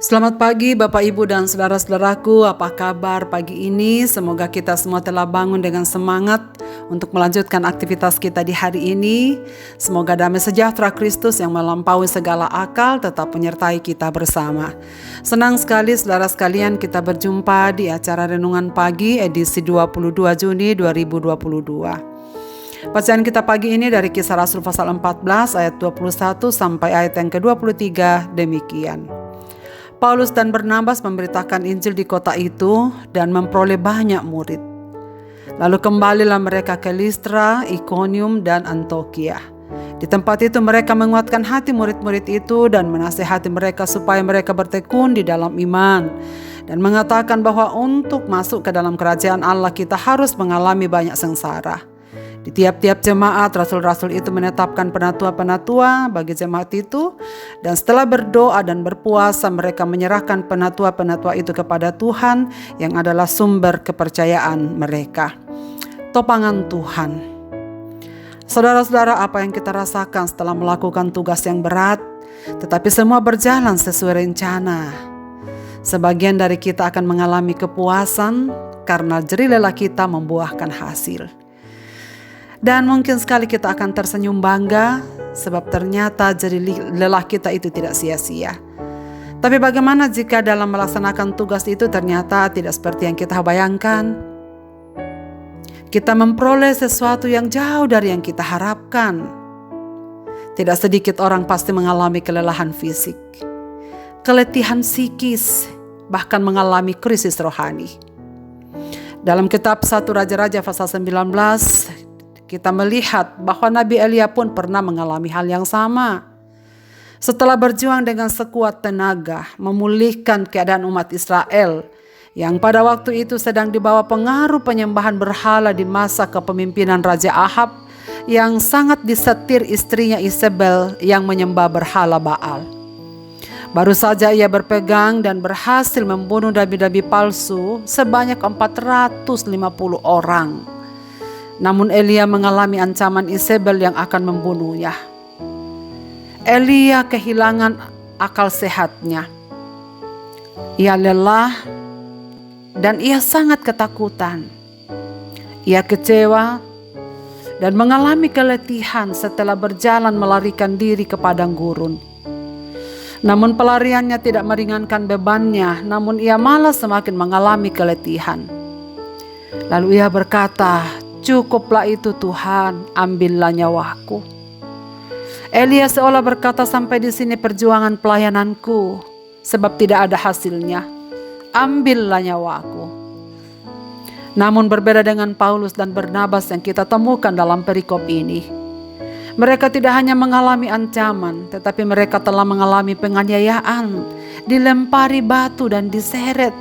Selamat pagi Bapak Ibu dan saudara-saudaraku, apa kabar pagi ini? Semoga kita semua telah bangun dengan semangat untuk melanjutkan aktivitas kita di hari ini. Semoga damai sejahtera Kristus yang melampaui segala akal tetap menyertai kita bersama. Senang sekali saudara sekalian kita berjumpa di acara Renungan Pagi edisi 22 Juni 2022. Bacaan kita pagi ini dari Kisah Rasul pasal 14 ayat 21 sampai ayat yang ke-23 demikian. Paulus dan Barnabas memberitakan Injil di kota itu dan memperoleh banyak murid. Lalu kembalilah mereka ke Listra, Ikonium, dan Antiokhia. Di tempat itu mereka menguatkan hati murid-murid itu dan menasihati mereka supaya mereka bertekun di dalam iman. Dan mengatakan bahwa untuk masuk ke dalam kerajaan Allah kita harus mengalami banyak sengsara. Di tiap-tiap jemaat, rasul-rasul itu menetapkan penatua-penatua bagi jemaat itu, dan setelah berdoa dan berpuasa mereka menyerahkan penatua-penatua itu kepada Tuhan yang adalah sumber kepercayaan mereka. Topangan Tuhan. Saudara-saudara, apa yang kita rasakan setelah melakukan tugas yang berat, tetapi semua berjalan sesuai rencana. Sebagian dari kita akan mengalami kepuasan karena jerih lelah kita membuahkan hasil. Dan mungkin sekali kita akan tersenyum bangga sebab ternyata jerih lelah kita itu tidak sia-sia. Tapi bagaimana jika dalam melaksanakan tugas itu ternyata tidak seperti yang kita bayangkan? Kita memperoleh sesuatu yang jauh dari yang kita harapkan. Tidak sedikit orang pasti mengalami kelelahan fisik, keletihan psikis, bahkan mengalami krisis rohani. Dalam kitab 1 Raja-Raja pasal 19, kita melihat bahwa Nabi Elia pun pernah mengalami hal yang sama. Setelah berjuang dengan sekuat tenaga memulihkan keadaan umat Israel yang pada waktu itu sedang dibawa pengaruh penyembahan berhala di masa kepemimpinan Raja Ahab yang sangat disetir istrinya Isabel yang menyembah berhala Baal. Baru saja ia berpegang dan berhasil membunuh nabi-nabi palsu sebanyak 450 orang. Namun Elia mengalami ancaman Isabel yang akan membunuhnya. Elia kehilangan akal sehatnya. Ia lelah dan ia sangat ketakutan. Ia kecewa dan mengalami keletihan setelah berjalan melarikan diri ke padang gurun. Namun pelariannya tidak meringankan bebannya, namun ia malah semakin mengalami keletihan. Lalu ia berkata, "Cukuplah itu Tuhan, ambillah nyawaku." Elia seolah berkata, "Sampai di sini perjuangan pelayananku, sebab tidak ada hasilnya. Ambillah nyawaku." Namun berbeda dengan Paulus dan Barnabas yang kita temukan dalam perikop ini. Mereka tidak hanya mengalami ancaman, tetapi mereka telah mengalami penganiayaan, dilempari batu dan diseret.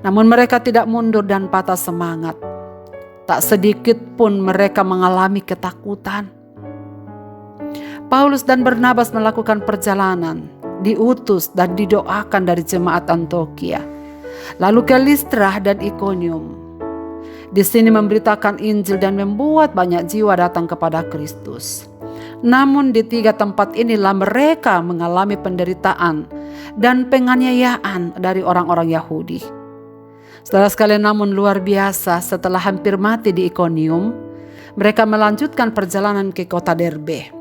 Namun mereka tidak mundur dan patah semangat. Tak sedikit pun mereka mengalami ketakutan. Paulus dan Barnabas melakukan perjalanan, diutus dan didoakan dari jemaat Antiokhia, lalu ke Listra dan Ikonium. Di sini memberitakan Injil dan membuat banyak jiwa datang kepada Kristus. Namun di 3 tempat inilah mereka mengalami penderitaan dan penganiayaan dari orang-orang Yahudi. Saudara sekalian, namun luar biasa, setelah hampir mati di Ikonium, mereka melanjutkan perjalanan ke kota Derbe.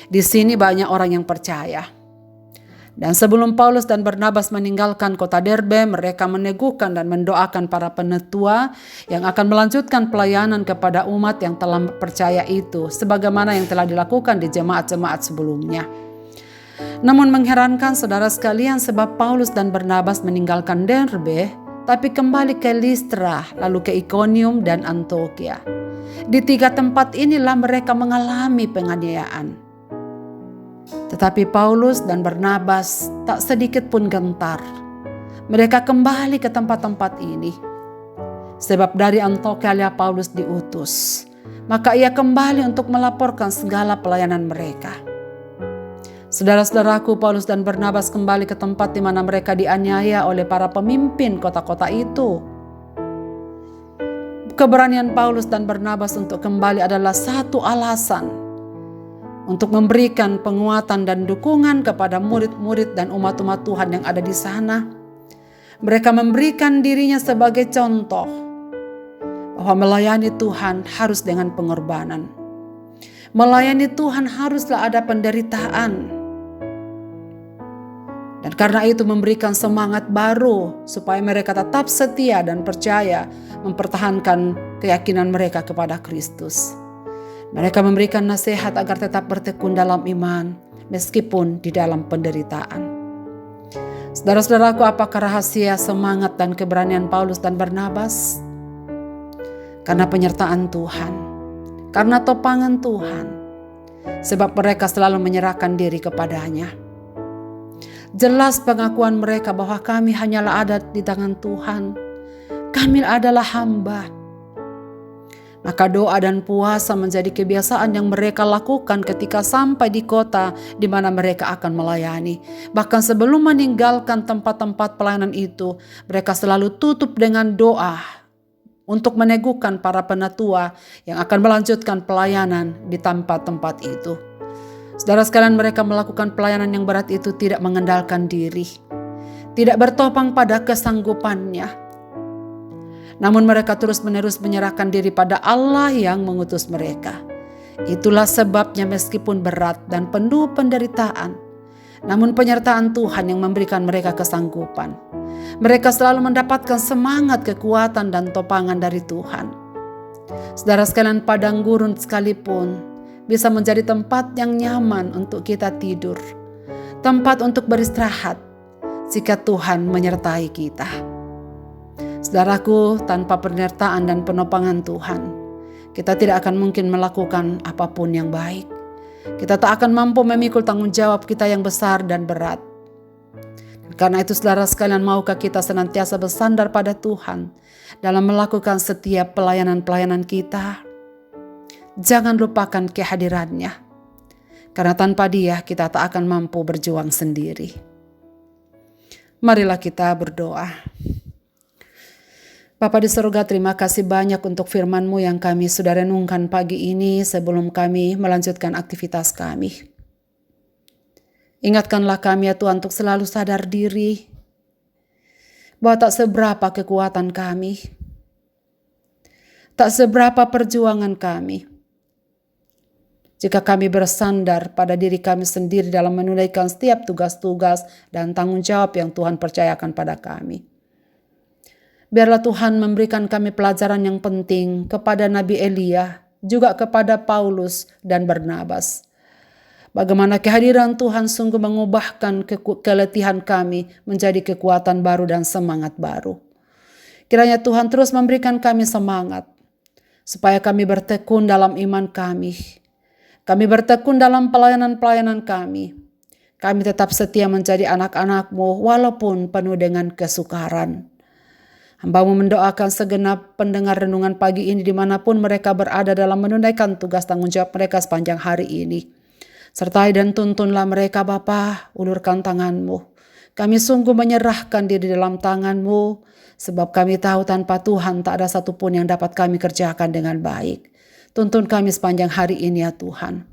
Di sini banyak orang yang percaya. Dan sebelum Paulus dan Barnabas meninggalkan kota Derbe, mereka meneguhkan dan mendoakan para penatua yang akan melanjutkan pelayanan kepada umat yang telah percaya itu, sebagaimana yang telah dilakukan di jemaat-jemaat sebelumnya. Namun mengherankan saudara sekalian, sebab Paulus dan Barnabas meninggalkan Derbe, tapi kembali ke Listra, lalu ke Ikonium dan Antiokhia. Di 3 tempat inilah mereka mengalami penganiayaan. Tetapi Paulus dan Barnabas tak sedikit pun gentar. Mereka kembali ke tempat-tempat ini. Sebab dari Antiokhia Paulus diutus, maka ia kembali untuk melaporkan segala pelayanan mereka. Saudara-saudaraku, Paulus dan Barnabas kembali ke tempat di mana mereka dianiaya oleh para pemimpin kota-kota itu. Keberanian Paulus dan Barnabas untuk kembali adalah satu alasan untuk memberikan penguatan dan dukungan kepada murid-murid dan umat-umat Tuhan yang ada di sana. Mereka memberikan dirinya sebagai contoh bahwa melayani Tuhan harus dengan pengorbanan. Melayani Tuhan haruslah ada penderitaan. Dan karena itu memberikan semangat baru supaya mereka tetap setia dan percaya mempertahankan keyakinan mereka kepada Kristus. Mereka memberikan nasihat agar tetap bertekun dalam iman meskipun di dalam penderitaan. Saudara-saudaraku, apakah rahasia semangat dan keberanian Paulus dan Barnabas? Karena penyertaan Tuhan, karena topangan Tuhan, sebab mereka selalu menyerahkan diri kepadanya. Jelas pengakuan mereka bahwa kami hanyalah ada di tangan Tuhan. Kami adalah hamba. Maka doa dan puasa menjadi kebiasaan yang mereka lakukan ketika sampai di kota di mana mereka akan melayani. Bahkan sebelum meninggalkan tempat-tempat pelayanan itu, mereka selalu tutup dengan doa untuk meneguhkan para penatua yang akan melanjutkan pelayanan di tempat-tempat itu. Saudara sekalian, mereka melakukan pelayanan yang berat itu tidak mengandalkan diri, tidak bertopang pada kesanggupannya. Namun mereka terus-menerus menyerahkan diri pada Allah yang mengutus mereka. Itulah sebabnya meskipun berat dan penuh penderitaan, namun penyertaan Tuhan yang memberikan mereka kesanggupan. Mereka selalu mendapatkan semangat, kekuatan, dan topangan dari Tuhan. Saudara sekalian, padang gurun sekalipun bisa menjadi tempat yang nyaman untuk kita tidur, tempat untuk beristirahat jika Tuhan menyertai kita. Saudaraku, tanpa penyertaan dan penopangan Tuhan, kita tidak akan mungkin melakukan apapun yang baik. Kita tak akan mampu memikul tanggung jawab kita yang besar dan berat. Karena itu, saudara sekalian, maukah kita senantiasa bersandar pada Tuhan dalam melakukan setiap pelayanan-pelayanan kita? Jangan lupakan kehadirannya, karena tanpa Dia kita tak akan mampu berjuang sendiri. Marilah kita berdoa. Bapa di surga, terima kasih banyak untuk firman-Mu yang kami sudah renungkan pagi ini sebelum kami melanjutkan aktivitas kami. Ingatkanlah kami ya Tuhan untuk selalu sadar diri bahwa tak seberapa kekuatan kami, tak seberapa perjuangan kami, jika kami bersandar pada diri kami sendiri dalam menunaikan setiap tugas-tugas dan tanggung jawab yang Tuhan percayakan pada kami. Biarlah Tuhan memberikan kami pelajaran yang penting kepada Nabi Elia, juga kepada Paulus dan Barnabas. Bagaimana kehadiran Tuhan sungguh mengubahkan keletihan kami menjadi kekuatan baru dan semangat baru. Kiranya Tuhan terus memberikan kami semangat, supaya kami bertekun dalam iman kami. Kami bertekun dalam pelayanan-pelayanan kami. Kami tetap setia menjadi anak-anak-Mu walaupun penuh dengan kesukaran. Hamba-Mu mendoakan segenap pendengar renungan pagi ini dimanapun mereka berada dalam menunaikan tugas tanggung jawab mereka sepanjang hari ini. Sertai dan tuntunlah mereka Bapa, ulurkan tangan-Mu. Kami sungguh menyerahkan diri dalam tangan-Mu, sebab kami tahu tanpa Tuhan tak ada satupun yang dapat kami kerjakan dengan baik. Tuntun kami sepanjang hari ini ya Tuhan.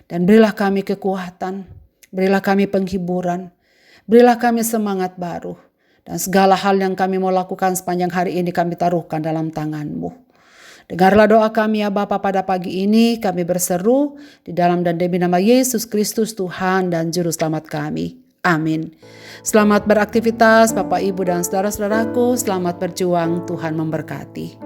Dan berilah kami kekuatan, berilah kami penghiburan, berilah kami semangat baru. Dan segala hal yang kami mau lakukan sepanjang hari ini kami taruhkan dalam tangan-Mu. Dengarlah doa kami ya Bapa pada pagi ini, kami berseru di dalam dan demi nama Yesus Kristus Tuhan dan Juru Selamat kami. Amin. Selamat beraktivitas Bapak, Ibu, dan saudara-saudaraku. Selamat berjuang, Tuhan memberkati.